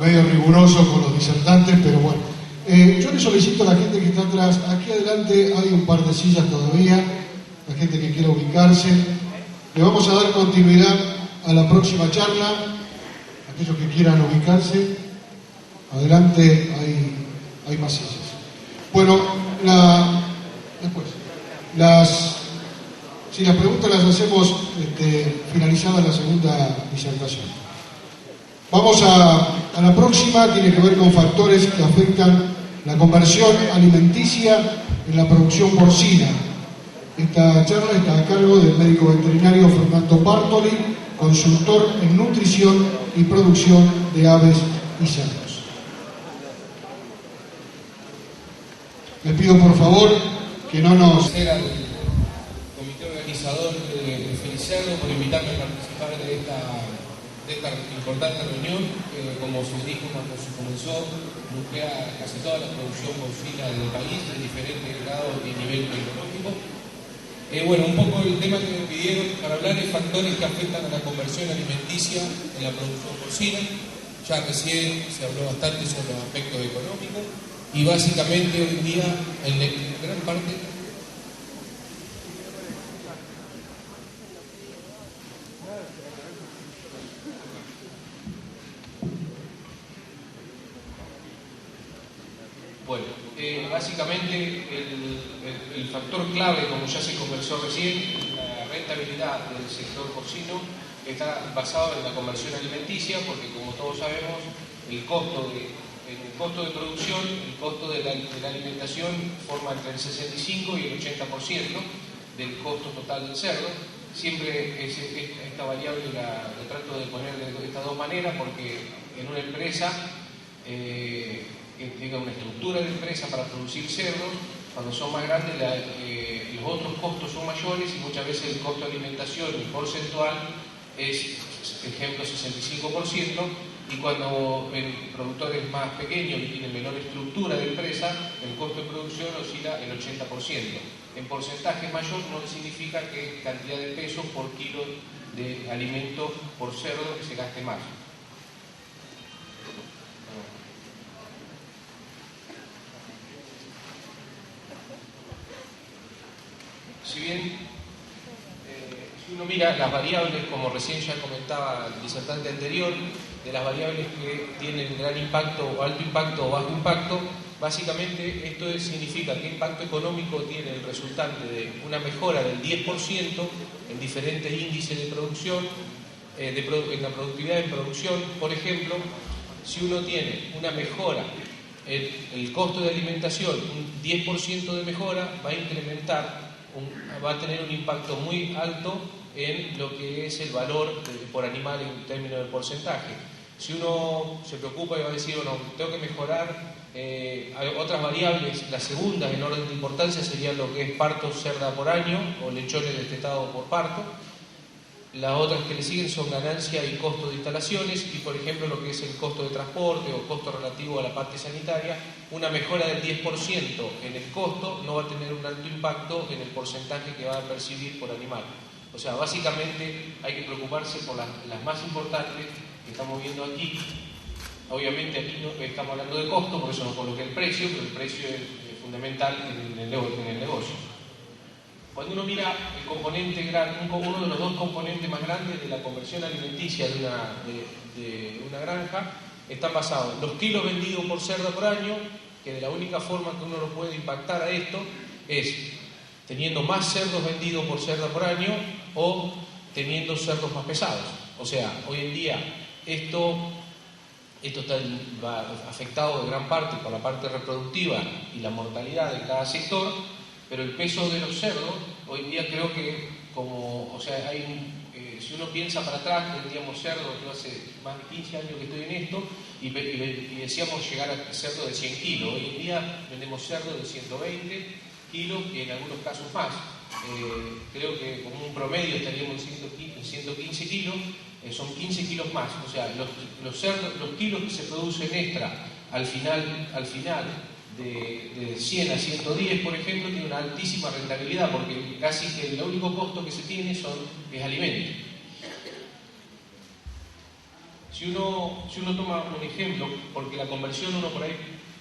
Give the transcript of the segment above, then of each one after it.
medio riguroso con los disertantes, pero bueno. Yo le solicito a la gente que está atrás, aquí adelante hay un par de sillas todavía, la gente que quiera ubicarse. Le vamos a dar continuidad a la próxima charla, aquellos que quieran ubicarse. Adelante hay más sillas. Bueno, después, si las preguntas las hacemos finalizada la segunda disertación. Vamos a la próxima, tiene que ver con factores que afectan la conversión alimenticia en la producción porcina. Esta charla está a cargo del médico veterinario Fernando Bartoli, consultor en nutrición y producción de aves y cerdos. Les pido por favor que no nos... Al comité organizador de Felicerdo por invitarme a participar de esta importante reunión, que como se dijo cuando se comenzó, nuclea casi toda la producción porcina del país de diferentes grados y nivel tecnológico. Bueno, un poco el tema que me pidieron para hablar es factores que afectan a la conversión alimenticia en la producción porcina. Ya recién se habló bastante sobre los aspectos económicos y básicamente hoy en día en gran parte básicamente el factor clave, como ya se conversó recién, la rentabilidad del sector porcino está basado en la conversión alimenticia, porque como todos sabemos, el costo de producción, el costo de la alimentación forma entre el 65 y el 80% del costo total del cerdo. Siempre esta variable la trato de poner de estas dos maneras, porque en una empresa que tenga una estructura de empresa para producir cerdos, cuando son más grandes los otros costos son mayores y muchas veces el costo de alimentación y porcentual es, por ejemplo, 65%, y cuando el productor es más pequeño y tiene menor estructura de empresa, el costo de producción oscila el 80%. En porcentaje mayor no significa que cantidad de pesos por kilo de alimento por cerdo que se gaste más. Si bien, si uno mira las variables, como recién ya comentaba el disertante anterior, de las variables que tienen gran impacto o alto impacto o bajo impacto, básicamente esto significa qué impacto económico tiene el resultante de una mejora del 10% en diferentes índices de producción, en la productividad en producción. Por ejemplo, si uno tiene una mejora en el costo de alimentación, un 10% de mejora, va a tener un impacto muy alto en lo que es el valor por animal en términos de porcentaje. Si uno se preocupa y va a decir, bueno, tengo que mejorar otras variables, las segundas en orden de importancia serían lo que es parto cerda por año o lechones destetados por parto. Las otras que le siguen son ganancia y costo de instalaciones y, por ejemplo, lo que es el costo de transporte o costo relativo a la parte sanitaria. Una mejora del 10% en el costo no va a tener un alto impacto en el porcentaje que va a percibir por animal. O sea, básicamente hay que preocuparse por las más importantes que estamos viendo aquí. Obviamente aquí no estamos hablando de costo, por eso no coloqué el precio, pero el precio es fundamental en el negocio. Cuando uno mira el componente uno de los dos componentes más grandes de la conversión alimenticia de una granja, están basados en los kilos vendidos por cerdo por año, que de la única forma que uno lo puede impactar a esto es teniendo más cerdos vendidos por cerdo por año o teniendo cerdos más pesados. O sea, hoy en día esto está afectado de gran parte por la parte reproductiva y la mortalidad de cada sector, pero el peso de los cerdos, hoy en día creo que si uno piensa para atrás, vendíamos cerdos, yo hace más de 15 años que estoy en esto, y decíamos llegar a cerdos de 100 kilos. Hoy en día vendemos cerdos de 120 kilos y en algunos casos más. Creo que como un promedio estaríamos en 115 kilos, son 15 kilos más. O sea, los kilos que se producen extra al final de 100 a 110, por ejemplo, tiene una altísima rentabilidad, porque casi que el único costo que se tiene es alimento. Si uno toma un ejemplo, porque la conversión uno por ahí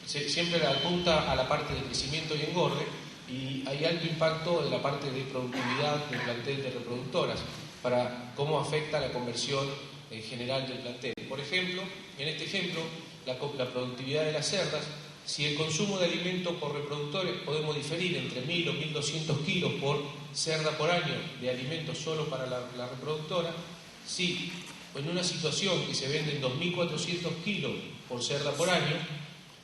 siempre la apunta a la parte de crecimiento y engorde, y hay alto impacto de la parte de productividad del plantel de reproductoras, para cómo afecta la conversión general del plantel. Por ejemplo, en este ejemplo, la productividad de las cerdas, si el consumo de alimento por reproductores podemos diferir entre 1.000 o 1.200 kilos por cerda por año de alimento solo para la reproductora, si en una situación que se venden 2.400 kilos por cerda por año,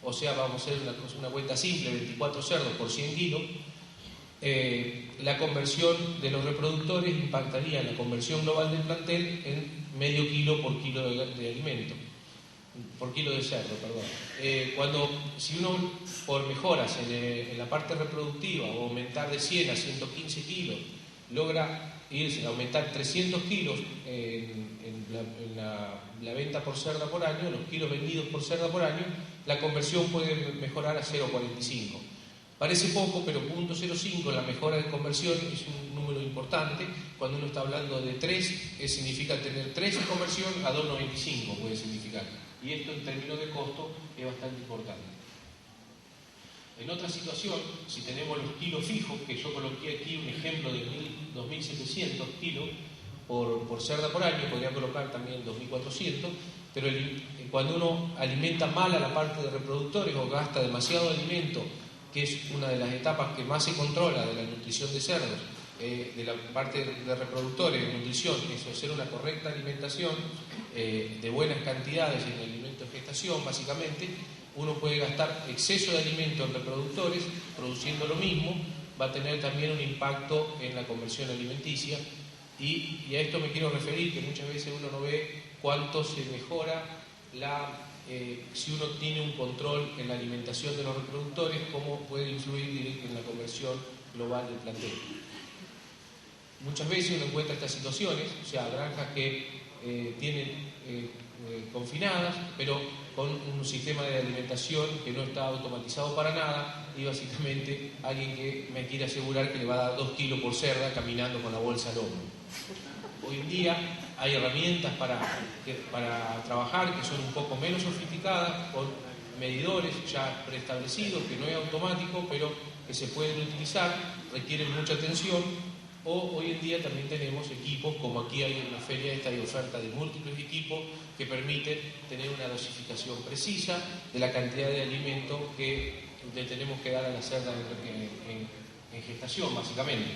o sea, vamos a hacer una cuenta simple, 24 cerdos por 100 kilos, la conversión de los reproductores impactaría en la conversión global del plantel en medio kilo por kilo de alimento, por kilo de cerdo, perdón. Si uno por mejoras en la parte reproductiva o aumentar de 100 a 115 kilos logra aumentar 300 kilos en la venta por cerda por año, los kilos vendidos por cerda por año, la conversión puede mejorar a 0,45. Parece poco, pero 0,05 la mejora de conversión es un número importante. Cuando uno está hablando de 3, significa tener 3 en conversión a 2,95 puede significar. Y esto en términos de costo es bastante importante. En otra situación, si tenemos los kilos fijos, que yo coloqué aquí un ejemplo de 2.700 kilos por cerda por año, podría colocar también 2.400, pero cuando uno alimenta mal a la parte de reproductores o gasta demasiado alimento, que es una de las etapas que más se controla de la nutrición de cerdos, de la parte de reproductores, de nutrición, es hacer una correcta alimentación de buenas cantidades en el alimento de gestación, básicamente, uno puede gastar exceso de alimento en reproductores, produciendo lo mismo, va a tener también un impacto en la conversión alimenticia, y a esto me quiero referir, que muchas veces uno no ve cuánto se mejora si uno tiene un control en la alimentación de los reproductores, cómo puede influir en la conversión global del plantel. Muchas veces uno encuentra estas situaciones, o sea, granjas que tienen confinadas, pero con un sistema de alimentación que no está automatizado para nada, y básicamente alguien que me quiere asegurar que le va a dar 2 kilos por cerda caminando con la bolsa al hombro. Hoy en día hay herramientas para trabajar que son un poco menos sofisticadas, con medidores ya preestablecidos, que no es automático, pero que se pueden utilizar, requieren mucha atención. O hoy en día también tenemos equipos, como aquí hay en la feria esta, hay oferta de múltiples equipos que permiten tener una dosificación precisa de la cantidad de alimento que le tenemos que dar a la cerda en gestación, básicamente.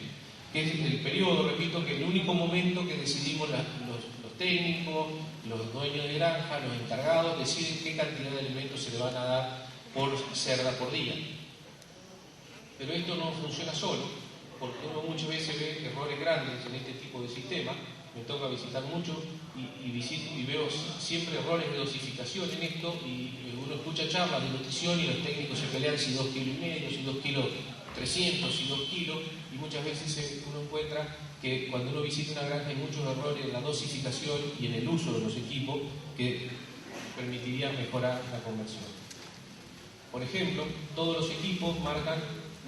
Que es el periodo, repito, que el único momento que decidimos los técnicos, los dueños de granja, los encargados, deciden qué cantidad de alimentos se le van a dar por cerda por día. Pero esto no funciona solo, porque uno muchas veces ve errores grandes en este tipo de sistema. Me toca visitar mucho y veo siempre errores de dosificación en esto, y uno escucha charlas de nutrición y los técnicos se pelean si 2,5 kilos, si 2 kilos 300, si 2 kilos, y muchas veces uno encuentra que cuando uno visita una granja hay muchos errores en la dosificación y en el uso de los equipos que permitirían mejorar la conversión. Por ejemplo, todos los equipos marcan,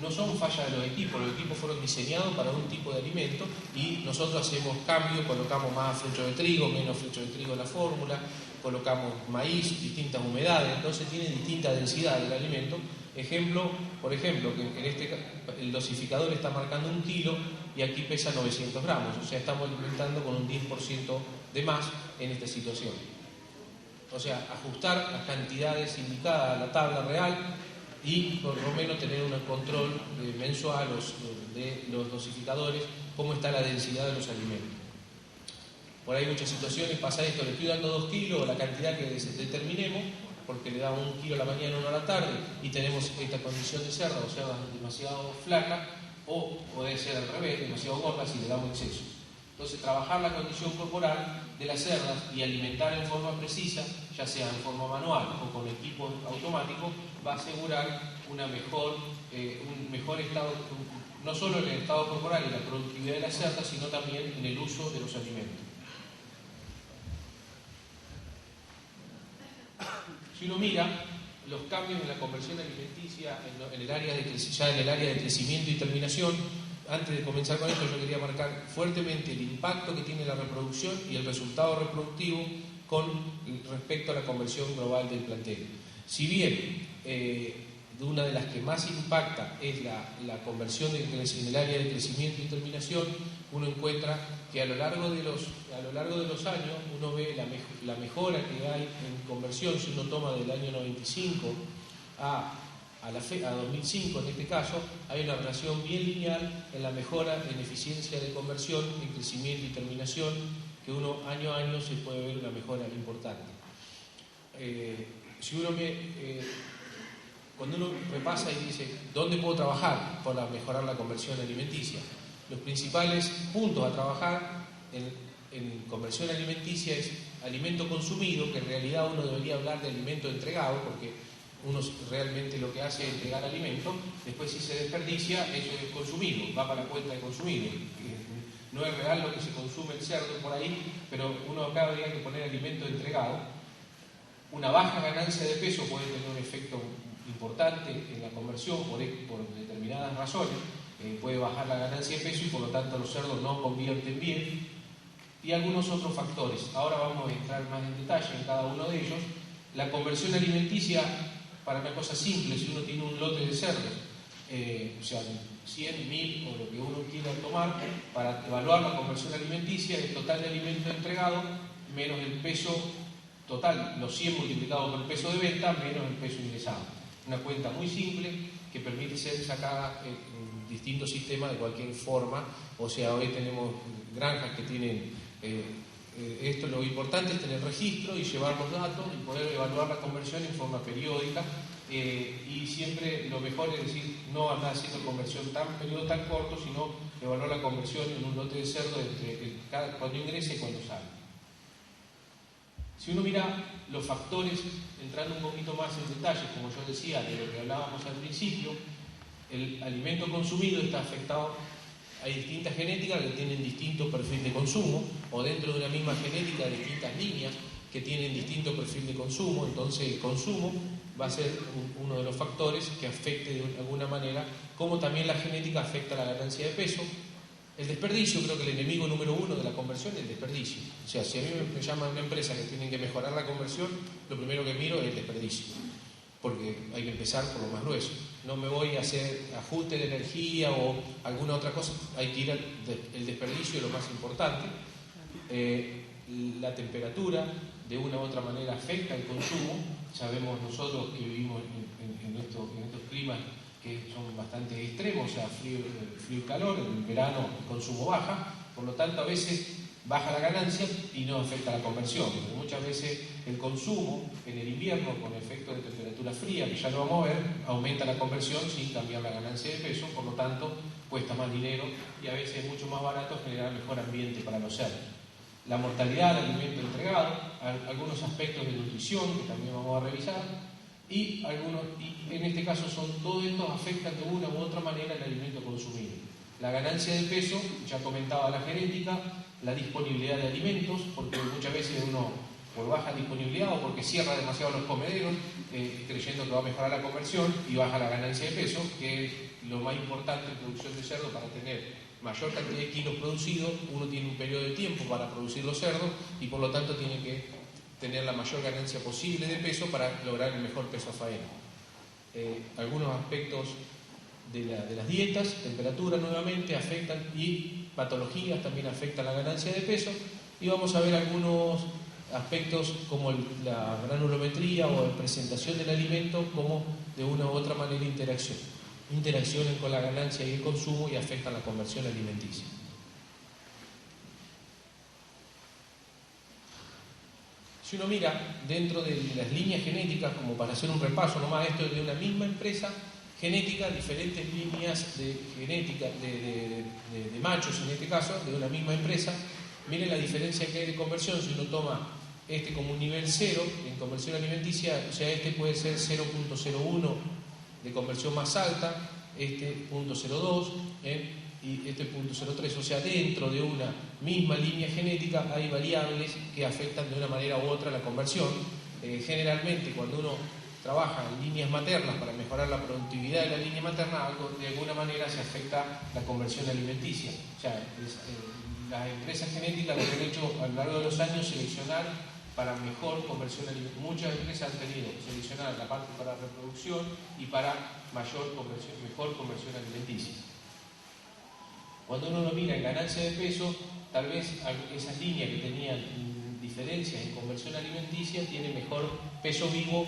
no son fallas de los equipos fueron diseñados para un tipo de alimento, y nosotros hacemos cambios, colocamos más flecho de trigo, menos flecho de trigo en la fórmula, colocamos maíz, distintas humedades, entonces tiene distinta densidad del alimento. Por ejemplo, que el dosificador está marcando 1 kilo y aquí pesa 900 gramos, o sea, estamos alimentando con un 10% de más en esta situación. O sea, ajustar las cantidades indicadas a la tabla real y por lo menos tener un control mensual de los dosificadores, cómo está la densidad de los alimentos. Por ahí muchas situaciones pasa esto, le estoy dando 2 kilos, la cantidad que determinemos, porque le damos 1 kilo a la mañana, 1 a la tarde, y tenemos esta condición de cerda, o sea, demasiado flaca, o puede ser al revés, demasiado gorda si le damos exceso. Entonces, trabajar la condición corporal de las cerdas y alimentar en forma precisa, ya sea en forma manual o con equipos automáticos, va a asegurar un mejor estado, no solo en el estado corporal y la productividad de las cerdas, sino también en el uso de los alimentos. Si uno mira los cambios en la conversión alimenticia en el área de crecimiento y terminación, antes de comenzar con esto yo quería marcar fuertemente el impacto que tiene la reproducción y el resultado reproductivo con respecto a la conversión global del plantel. Si bien una de las que más impacta es la conversión en el área de crecimiento y terminación, uno encuentra que a lo largo de los años uno ve la mejora que hay en conversión. Si uno toma del año 95 a 2005 en este caso, hay una relación bien lineal en la mejora en eficiencia de conversión, en crecimiento y terminación, que uno año a año se puede ver una mejora importante. Cuando uno repasa y dice, ¿dónde puedo trabajar para mejorar la conversión alimenticia? Los principales puntos a trabajar en conversión alimenticia es alimento consumido, que en realidad uno debería hablar de alimento entregado, porque uno realmente lo que hace es entregar alimento, después si se desperdicia, eso es consumido, va para la cuenta de consumido. No es real lo que se consume el cerdo por ahí, pero uno acá habría que poner alimento entregado. Una baja ganancia de peso puede tener un efecto importante en la conversión por determinadas razones. Puede bajar la ganancia de peso y por lo tanto los cerdos no convierten bien, y algunos otros factores. Ahora vamos a entrar más en detalle en cada uno de ellos. La conversión alimenticia, para una cosa simple, si uno tiene un lote de cerdos, o sea, 100, 1000 o lo que uno quiera tomar, para evaluar la conversión alimenticia, el total de alimento entregado menos el peso total, los 100 multiplicado por el peso de venta menos el peso ingresado. Una cuenta muy simple que permite ser sacada en distintos sistemas de cualquier forma. O sea, hoy tenemos granjas que tienen esto. Lo importante es tener registro y llevar los datos y poder evaluar la conversión en forma periódica, y siempre lo mejor es decir, no andar haciendo conversión periodo tan corto, sino evaluar la conversión en un lote de cerdo cuando ingresa y cuando sale. Si uno mira los factores, entrando un poquito más en detalle, como yo decía, de lo que hablábamos al principio, el alimento consumido está afectado. Hay distintas genéticas que tienen distinto perfil de consumo, o dentro de una misma genética distintas líneas que tienen distinto perfil de consumo. Entonces el consumo va a ser uno de los factores que afecte de alguna manera, como también la genética afecta la ganancia de peso. El desperdicio, creo que el enemigo número uno de la conversión es el desperdicio. O sea, si a mí me llama una empresa que tienen que mejorar la conversión, lo primero que miro es el desperdicio, porque hay que empezar por lo más grueso. No me voy a hacer ajuste de energía o alguna otra cosa, hay que ir al desperdicio, lo más importante. La temperatura de una u otra manera afecta el consumo. Sabemos nosotros que vivimos en estos climas que son bastante extremos, o sea, frío y calor. En el verano el consumo baja, por lo tanto a veces baja la ganancia y no afecta la conversión. Pero muchas veces el consumo en el invierno, con efecto de temperatura fría, que ya lo vamos a ver, aumenta la conversión sin cambiar la ganancia de peso, por lo tanto cuesta más dinero y a veces es mucho más barato generar mejor ambiente para los cerdos. La mortalidad del alimento entregado, algunos aspectos de nutrición que también vamos a revisar, y en este caso todos estos afectan de una u otra manera el alimento consumido. La ganancia de peso, ya comentaba la genética, la disponibilidad de alimentos, porque muchas veces uno por baja disponibilidad o porque cierra demasiado los comederos, creyendo que va a mejorar la conversión, y baja la ganancia de peso, que es lo más importante en producción de cerdo. Para tener mayor cantidad de kilos producidos, uno tiene un periodo de tiempo para producir los cerdos y por lo tanto tiene que tener la mayor ganancia posible de peso para lograr el mejor peso a faena. Algunos aspectos de las dietas, temperatura nuevamente afectan, y patologías también afectan la ganancia de peso, y vamos a ver algunos aspectos como la granulometría o la presentación del alimento, como de una u otra manera interaccionan con la ganancia y el consumo y afectan la conversión alimenticia. Si uno mira dentro de las líneas genéticas, como para hacer un repaso nomás, esto es de una misma empresa genética, diferentes líneas de genética de machos en este caso, de una misma empresa. Miren la diferencia que hay de conversión. Si uno toma este como un nivel 0 en conversión alimenticia, o sea, este puede ser 0.01 de conversión más alta, este 0.02, y este 0.03, o sea, dentro de una misma línea genética hay variables que afectan de una manera u otra la conversión. Generalmente cuando uno trabaja en líneas maternas para mejorar la productividad de la línea materna, de alguna manera se afecta la conversión alimenticia. O sea, las empresas genéticas lo que han hecho a lo largo de los años seleccionar para mejor conversión alimenticia. Muchas empresas han tenido que seleccionar la parte para reproducción y para mejor conversión alimenticia. Cuando uno lo mira en ganancia de peso, tal vez esas líneas que tenían diferencias en conversión alimenticia tienen mejor peso vivo